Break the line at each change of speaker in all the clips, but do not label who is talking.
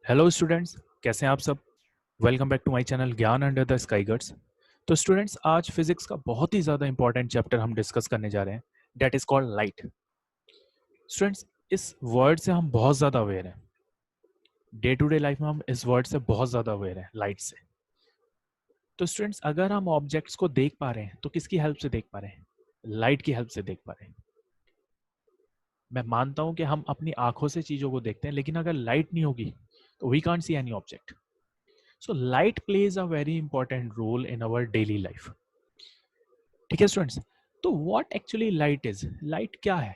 Hello students, कैसे हैं आप सब। Welcome back to my channel Gyan under the sky गर्ड्स। तो स्टूडेंट्स, आज फिजिक्स का बहुत ही ज़्यादा इंपॉर्टेंट चैप्टर हम डिस्कस करने जा रहे हैं, that is called light. Students, इस वर्ड से हम बहुत ज़्यादा अवेयर हैं। डे टू डे लाइफ में हम इस वर्ड से बहुत ज़्यादा अवेयर हैं, लाइट से। तो स्टूडेंट्स, अगर हम ऑब्जेक्ट्स को देख पा रहे हैं तो किसकी हेल्प से देख पा रहे हैं? लाइट की हेल्प से देख पा रहे हैं। मैं मानता हूं कि हम अपनी आंखों से चीज़ों को देखते हैं, लेकिन अगर लाइट नहीं होगी तो we can't see any object. So light plays a very important role in our daily life. ठीक है स्टूडेंट्स, तो what actually light is, light क्या है?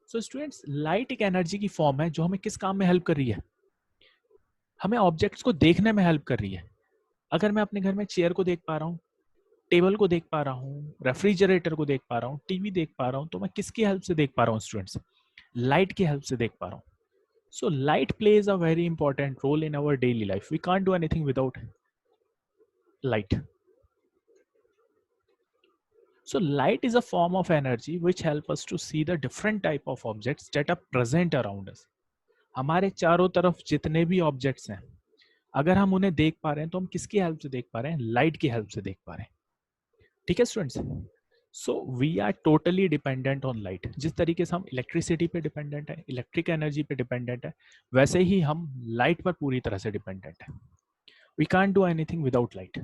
सो स्टूडेंट्स, लाइट एक एनर्जी की फॉर्म है जो हमें किस काम में हेल्प कर रही है? हमें ऑब्जेक्ट्स को देखने में हेल्प कर रही है। अगर मैं अपने घर में चेयर को देख पा रहा हूँ, टेबल को देख पा रहा हूँ, रेफ्रिजरेटर को देख पा रहा हूँ, टीवी देख पा रहा हूँ, तो मैं किसकी हेल्प से देख पा रहा हूँ स्टूडेंट्स? लाइट की हेल्प से देख पा रहा हूँ। So light plays a very important role in our daily life. We can't do anything without light. So light is a form of energy which help us to see the different type of objects that are present around us. हमारे चारों तरफ जितने भी objects हैं, अगर हम उन्हें देख पा रहे हैं तो हम किसकी हेल्प से देख पा रहे हैं? लाइट की हेल्प से देख पा रहे हैं। ठीक है students, so we are totally dependent on light. जिस तरीके से हम इलेक्ट्रिसिटी पे डिपेंडेंट है, इलेक्ट्रिक एनर्जी पे डिपेंडेंट है, वैसे ही हम लाइट पर पूरी तरह से डिपेंडेंट है। We can't do anything without light.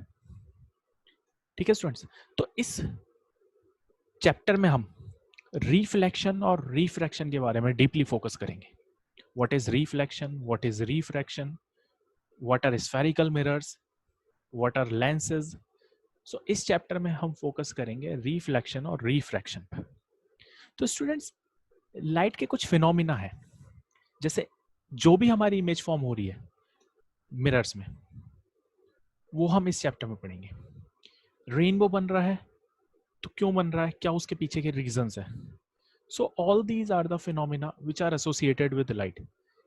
ठीक है स्टूडेंट्स, तो इस चैप्टर में हम रिफ्लेक्शन और रिफ्रैक्शन के बारे में डीपली फोकस करेंगे। What is reflection, what is refraction, what are spherical mirrors, what are lenses. So इस चैप्टर में हम फोकस करेंगे रिफ्लेक्शन और रिफ्रैक्शन पर। तो स्टूडेंट्स, लाइट के कुछ फिनोमिना है, जैसे जो भी हमारी इमेज फॉर्म हो रही है मिरर्स में, वो हम इस चैप्टर में पढ़ेंगे। रेनबो बन रहा है तो क्यों बन रहा है, क्या उसके पीछे के रीजंस है। So all these are the phenomena which are associated with light.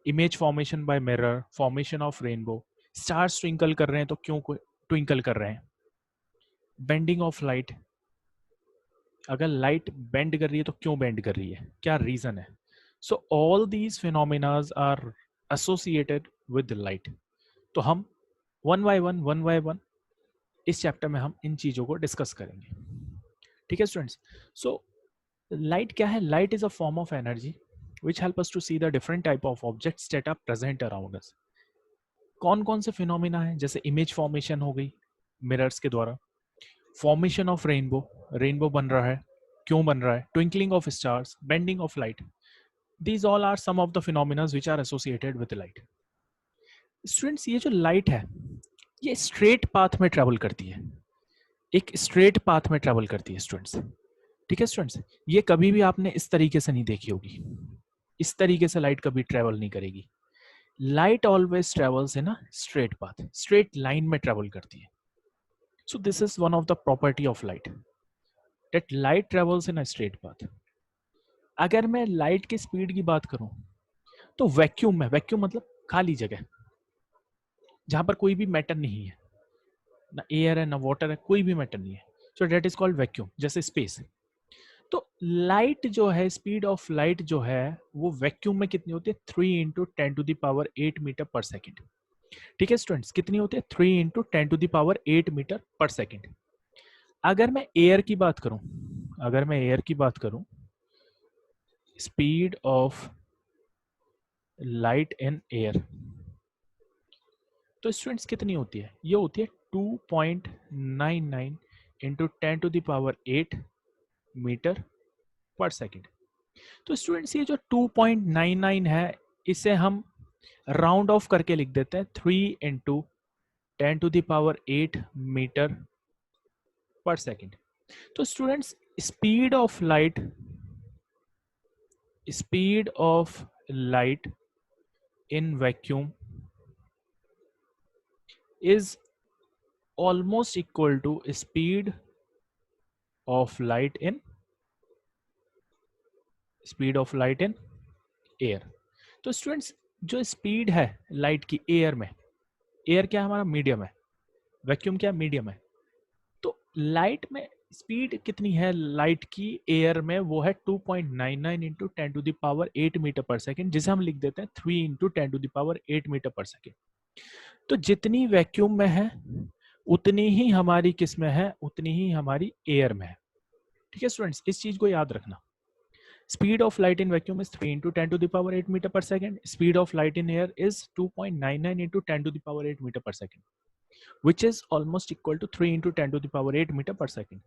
Image formation by mirror, formation of rainbow, stars twinkle कर रहे हैं तो क्यों twinkle कर रहे हैं, bending of light, अगर light bend कर रही है तो क्यों bend कर रही है, क्या reason है. So all these phenomena are associated with the light. तो हम one by one इस चैप्टर में हम इन चीजों को डिस्कस करेंगे। ठीक है स्टूडेंट्स, सो लाइट क्या है? Light is a form of energy which help us to see the different type of objects that are present around us. कौन कौन से फिनोमिना है? जैसे इमेज फॉर्मेशन हो गई मिरर्स के द्वारा, फॉर्मेशन ऑफ रेनबो, रेनबो बन रहा है, क्यों बन रहा है, twinkling of stars, bending of light. These all are some of the phenomena which are associated with light. Students, ये जो लाइट है ये स्ट्रेट पाथ में ट्रेवल करती है, एक स्ट्रेट पाथ में ट्रेवल करती है स्टूडेंट्स। ठीक है स्टूडेंट्स, ये कभी भी आपने इस तरीके से नहीं देखी होगी, इस तरीके से लाइट कभी ट्रेवल नहीं करेगी। Light always travels in a straight path, straight line में ट्रेवल करती है। So this is one of the property of light, that light travels in a straight path. अगर मैं लाइट की स्पीड की बात करूं तो वैक्यूम में, वैक्यूम मतलब खाली जगह जहां पर कोई भी मैटर नहीं है, ना एयर है ना वाटर है, कोई भी मैटर नहीं है, so that is called vacuum, जैसे स्पेस। तो लाइट जो है, स्पीड ऑफ लाइट जो है वो वैक्यूम में कितनी होती है? 3 × 10⁸ मीटर पर सेकेंड। ठीक है स्टूडेंट्स, कितनी होती है? 3 × 10⁸ मीटर पर सेकेंड। अगर मैं एयर की बात करूं, अगर मैं एयर की बात करूं, speed of light in air, तो स्टूडेंट्स कितनी होती है? ये होती है 2.99 × 10⁸ मीटर पर सेकेंड। तो स्टूडेंट्स, ये जो 2.99 है इसे हम राउंड ऑफ करके लिख देते हैं 3 × 10⁸ मीटर पर सेकेंड। तो students, speed of light, speed of light in vacuum is almost equal to speed of light in, speed of light in air. तो स्टूडेंट्स, जो स्पीड है लाइट की एयर में, एयर क्या है हमारा? मीडियम है। वैक्यूम क्या? मीडियम है। तो लाइट में स्पीड कितनी है लाइट की एयर में? वो है 2.99 × 10⁸ मीटर पर सेकेंड, जिसे हम लिख देते हैं 3 × 10⁸ मीटर पर सेकेंड। तो जितनी वैक्यूम में है उतनी ही हमारी किस में है, उतनी ही हमारी एयर में है। ठीक है स्टूडेंट्स, इस चीज को याद रखना। Speed of light in vacuum is 3 into 10 to the power 8 meter per second. Speed of light in air is 2.99 into 10 to the power 8 meter per second, which is almost equal to 3 into 10 to the power 8 meter per second.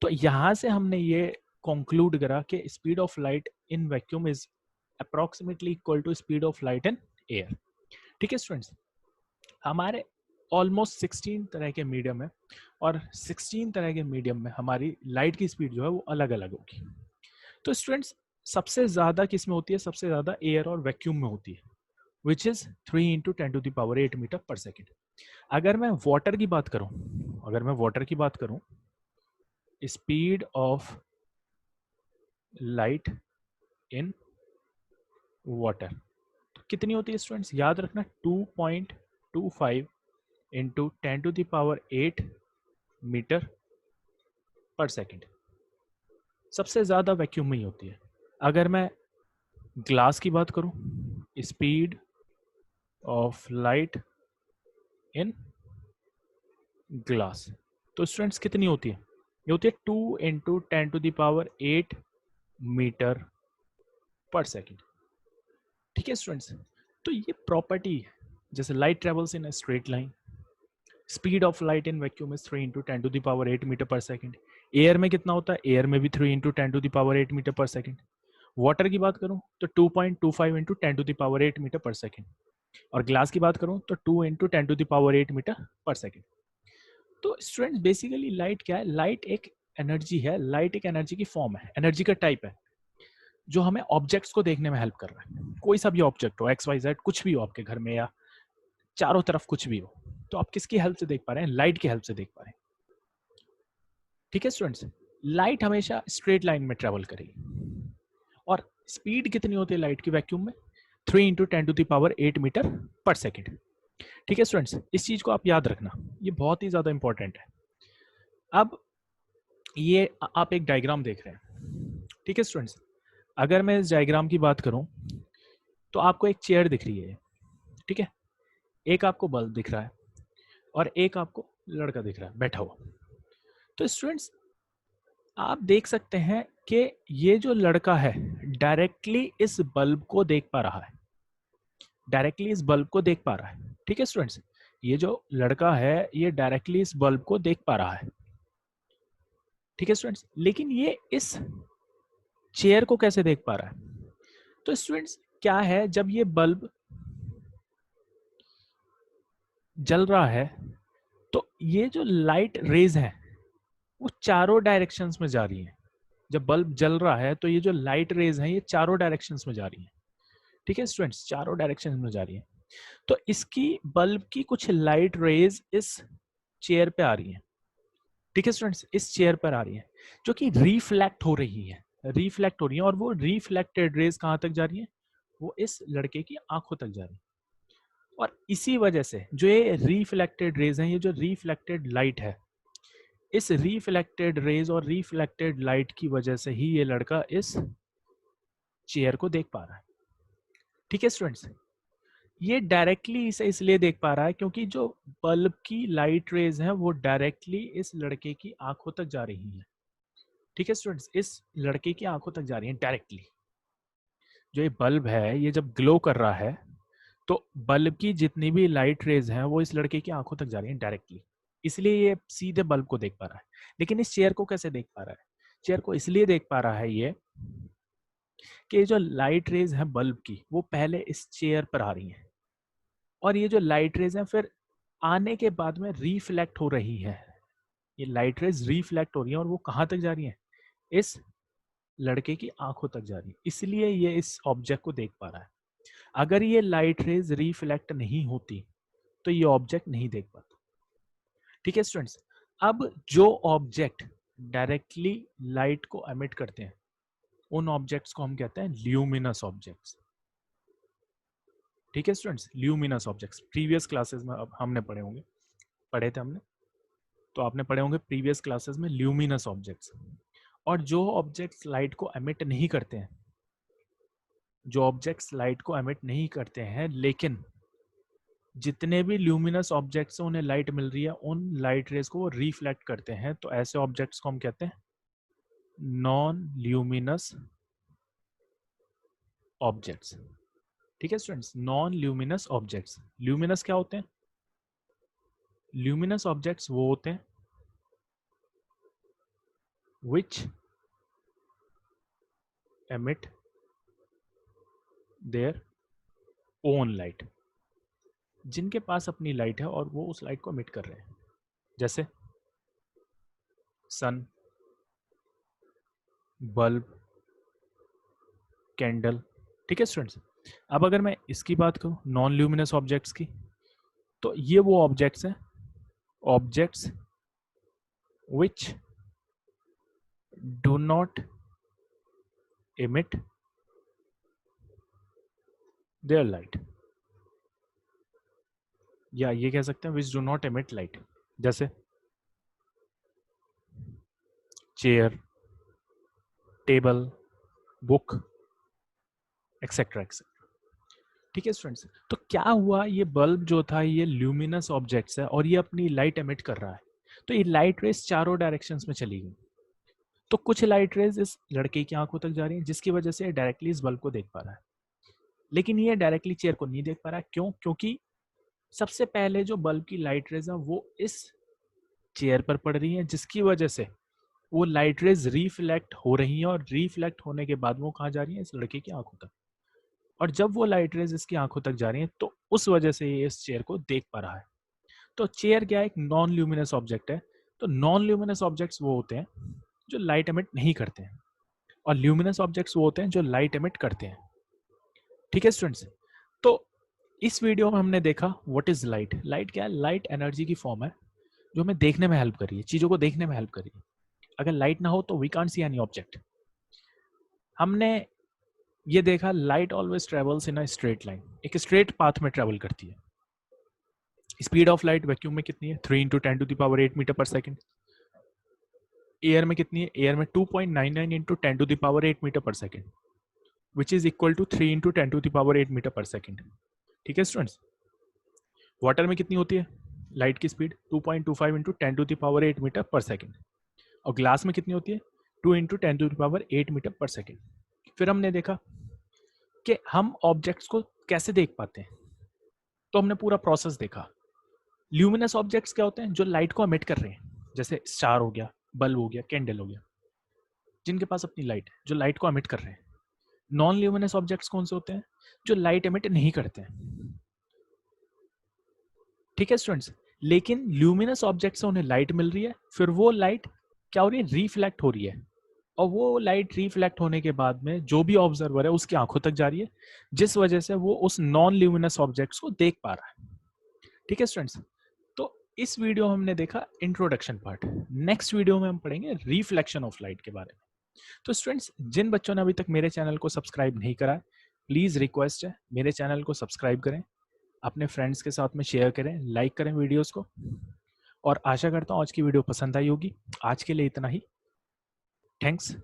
तो यहाँ से हमने ये conclude करा कि speed of light in vacuum is approximately equal to speed of light in air. ठीक है students, हमारे ऑलमोस्ट 16 तरह के मीडियम है और 16 तरह के मीडियम में हमारी लाइट की स्पीड जो है वो अलग अलग होगी। तो स्टूडेंट्स सबसे ज्यादा किस में होती है, सबसे ज्यादा एयर और वैक्यूम में होती है, which is 3 into 10 to the power 8 metre per second. अगर मैं वाटर की बात करूं, अगर मैं वाटर की बात करूं, speed of light in water तो कितनी होती है स्टूडेंट्स, याद रखना 2.25 into 10 to the power 8 metre per second. सबसे ज्यादा वैक्यूम में ही होती है। अगर मैं ग्लास की बात करूं, speed of light in glass तो स्टूडेंट्स कितनी होती है, ये होती है 2 into 10 to the power 8 metre per second. ठीक है स्टूडेंट्स, तो ये प्रॉपर्टी है, जैसे light travels in straight line, speed of light in vacuum is 3 into 10 to the power 8 metre per second. Air में कितना होता है, एयर में भी 3 into 10 to the power 8 metre per second. Water की बात करूं तो 2.25 into 10 to the power 8 metre per second, और ग्लास की बात करूं तो 2 into 10 to the power 8 metre per second. तो स्टूडेंट्स बेसिकली लाइट क्या है, लाइट एक एनर्जी है, लाइट एक एनर्जी की फॉर्म है, एनर्जी का टाइप है जो हमें ऑब्जेक्ट्स को देखने में हेल्प कर रहा है। कोई सा भी ऑब्जेक्ट हो, एक्स वाई जेड कुछ भी हो आपके घर में या चारों तरफ कुछ भी हो, तो आप किसकी हेल्प से देख पा रहे हैं, लाइट की हेल्प से देख पा रहे हैं। ठीक है स्टूडेंट्स, लाइट हमेशा स्ट्रेट लाइन में ट्रेवल करेगी और स्पीड कितनी होती है लाइट की वैक्यूम में, 3 into 10 to the power 8 metre per second. ठीक है स्टूडेंट्स, इस चीज को आप याद रखना, ये बहुत ही ज्यादा इंपॉर्टेंट है। अब ये आप एक डायग्राम देख रहे हैं। ठीक है स्टूडेंट्स, अगर मैं इस डायग्राम की बात करूं तो आपको एक चेयर दिख रही है, ठीक है, एक आपको बल्ब दिख रहा है और एक आपको लड़का दिख रहा है बैठा हुआ। तो स्टूडेंट्स आप देख सकते हैं कि ये जो लड़का है डायरेक्टली इस बल्ब को देख पा रहा है, डायरेक्टली इस बल्ब को देख पा रहा है। ठीक है स्टूडेंट्स, ये जो लड़का है ये डायरेक्टली इस बल्ब को देख पा रहा है। ठीक है स्टूडेंट्स, लेकिन ये इस चेयर को कैसे देख पा रहा है, तो स्टूडेंट्स क्या है, जब ये बल्ब जल रहा है तो ये जो लाइट रेज है वो चारों डायरेक्शंस में जा रही है। जब बल्ब जल रहा है तो ये जो लाइट रेज है ये चारों डायरेक्शंस में जा रही है। ठीक है स्टूडेंट्स, चारों डायरेक्शंस में जा रही है। तो इसकी बल्ब की कुछ लाइट रेज इस चेयर पे आ रही है। ठीक है स्टूडेंट्स, इस चेयर पर आ रही है जो कि रिफ्लेक्ट हो रही है, रिफ्लेक्ट हो रही है, और वो रिफ्लेक्टेड रेज कहाँ तक जा रही है, वो इस लड़के की आंखों तक जा रही है। और इसी वजह से जो ये रिफ्लेक्टेड रेज है, ये जो रिफ्लेक्टेड लाइट है, इस रिफ्लेक्टेड रेज और रिफ्लेक्टेड लाइट की वजह से ही ये लड़का इस चेयर को देख पा रहा है। ठीक है स्टूडेंट्स, ये डायरेक्टली इसे इसलिए देख पा रहा है क्योंकि जो बल्ब की लाइट रेज है वो डायरेक्टली इस लड़के की आंखों तक जा रही है। ठीक है स्टूडेंट्स, इस लड़के की आंखों तक जा रही है डायरेक्टली। जो ये बल्ब है ये जब ग्लो कर रहा है तो बल्ब की जितनी भी लाइट रेज हैं वो इस लड़के की आंखों तक जा रही हैं डायरेक्टली, इसलिए ये सीधे बल्ब को देख पा रहा है। लेकिन इस चेयर को कैसे देख पा रहा है, चेयर को इसलिए देख पा रहा है ये कि जो लाइट रेज है बल्ब की वो पहले इस चेयर पर आ रही हैं, और ये जो लाइट रेज हैं फिर आने के बाद में रिफ्लेक्ट हो रही है। ये लाइट रेज रिफ्लेक्ट हो रही है और वो कहाँ तक जा रही है, इस लड़के की आंखों तक जा रही है, इसलिए ये इस ऑब्जेक्ट को देख पा रहा है। अगर ये लाइट रेज रिफ्लेक्ट नहीं होती तो ये ऑब्जेक्ट नहीं देख पाता। ठीक है स्टूडेंट्स, अब जो ऑब्जेक्ट डायरेक्टली लाइट को एमिट करते हैं उन ऑब्जेक्ट्स को हम कहते हैं ल्यूमिनस ऑब्जेक्ट्स। ठीक है students, luminous objects previous classes में अब हमने पढ़े थे हमने, तो आपने पढ़े होंगे प्रीवियस क्लासेस में ल्यूमिनस ऑब्जेक्ट्स। और जो ऑब्जेक्ट्स लाइट को एमिट नहीं करते हैं, जो ऑब्जेक्ट्स लाइट को एमिट नहीं करते हैं लेकिन जितने भी ल्यूमिनस ऑब्जेक्ट्स हैं उन्हें लाइट मिल रही है, उन लाइट रेज को वो रिफ्लेक्ट करते हैं, तो ऐसे ऑब्जेक्ट्स को हम कहते हैं नॉन ल्यूमिनस ऑब्जेक्ट्स। ठीक है students, non luminous objects. Luminous क्या होते हैं? ल्यूमिनस ऑब्जेक्ट्स वो होते हैं विच emit their own light, जिनके पास अपनी लाइट है और वो उस लाइट को emit कर रहे हैं, जैसे सन, बल्ब, कैंडल। ठीक है स्टूडेंट्स, अब अगर मैं इसकी बात करूं नॉन ल्यूमिनस ऑब्जेक्ट्स की, तो ये वो ऑब्जेक्ट्स हैं, objects which do not emit their light, या ये कह सकते हैं which do not emit light, जैसे chair, table, book, etcetera etcetera. ठीक है स्टूडेंट्स, तो क्या हुआ, ये बल्ब जो था ये ल्यूमिनस ऑब्जेक्ट्स है और ये अपनी लाइट एमिट कर रहा है, तो ये लाइट रेज चारों डायरेक्शंस में चली गई। तो कुछ लाइट रेज इस लड़के की आंखों तक जा रही हैं जिसकी वजह से डायरेक्टली इस बल्ब को देख पा रहा है, लेकिन ये डायरेक्टली चेयर को नहीं देख पा रहा है। क्यों? क्योंकि सबसे पहले जो बल्ब की लाइट रेज है वो इस चेयर पर पड़ रही है, जिसकी वजह से वो लाइट रेज रिफ्लेक्ट हो रही हैं, और रिफ्लेक्ट होने के बाद वो कहाँ जा रही है? इस लड़के की आंखों तक। और जब वो लाइट रेज इसकी आंखों तक जा रही है तो उस वजह से ये इस चेयर को देख पा रहा है। तो चेयर क्या है? एक नॉन ल्यूमिनस ऑब्जेक्ट है। तो नॉन ल्यूमिनस ऑब्जेक्ट्स वो होते हैं जो लाइट एमिट नहीं करते हैं, और ल्यूमिनस ऑब्जेक्ट्स वो होते हैं जो लाइट एमिट करते हैं। ठीक है स्टूडेंट्स, तो इस वीडियो में हमने देखा व्हाट इज लाइट। लाइट क्या है? लाइट एनर्जी की फॉर्म है जो हमें देखने में हेल्प कर रही है, चीजों को देखने में हेल्प कर रही है। अगर लाइट ना हो तो we can't see any object. हमने ये देखा light always travels in a straight line, एक स्ट्रेट पाथ में ट्रेवल करती है। स्पीड ऑफ लाइट वैक्यूम में कितनी है? 3 × 10⁸ मीटर पर सेकेंड। एयर में कितनी है? एयर में 2.99 × 10⁸ metre per second, which is equal to 3 × 10⁸ metre per second. ठीक है स्टूडेंट्स, वाटर में कितनी होती है लाइट की स्पीड? 2.25 × 10⁸ metre per second. और ग्लास में कितनी होती है? 2 × 10⁸ मीटर पर सेकेंड। फिर हमने देखा कि हम ऑब्जेक्ट्स को कैसे देख पाते हैं, तो हमने पूरा प्रोसेस देखा। ल्यूमिनस ऑब्जेक्ट्स क्या होते हैं? जो लाइट को एमिट कर रहे हैं, जैसे स्टार हो गया, बल्ब हो गया, कैंडल हो गया, जिनके पास अपनी लाइट है, जो लाइट को एमिट कर रहे हैं। नॉन ल्यूमिनस ऑब्जेक्ट्स कौन से होते हैं? जो लाइट एमिट नहीं करते हैं। ठीक है स्टूडेंट्स, लेकिन ल्यूमिनस ऑब्जेक्ट से उन्हें लाइट मिल रही है, फिर वो लाइट क्या हो रही है? रिफ्लेक्ट हो रही है, और वो लाइट रिफ्लेक्ट होने के बाद में जो भी ऑब्जर्वर है उसकी आंखों तक जा रही है, जिस वजह से वो उस नॉन ल्यूमिनस ऑब्जेक्ट्स को देख पा रहा है। ठीक है स्टूडेंट्स, तो इस वीडियो में हमने देखा इंट्रोडक्शन पार्ट। नेक्स्ट वीडियो में हम पढ़ेंगे रिफ्लेक्शन ऑफ लाइट के बारे में। तो स्टूडेंट्स, जिन बच्चों ने अभी तक मेरे चैनल को सब्सक्राइब नहीं करा है, प्लीज़ रिक्वेस्ट है मेरे चैनल को सब्सक्राइब करें, अपने फ्रेंड्स के साथ में शेयर करें, लाइक करें वीडियोस को, और आशा करता हूँ आज की वीडियो पसंद आई होगी। आज के लिए इतना ही। थैंक्स।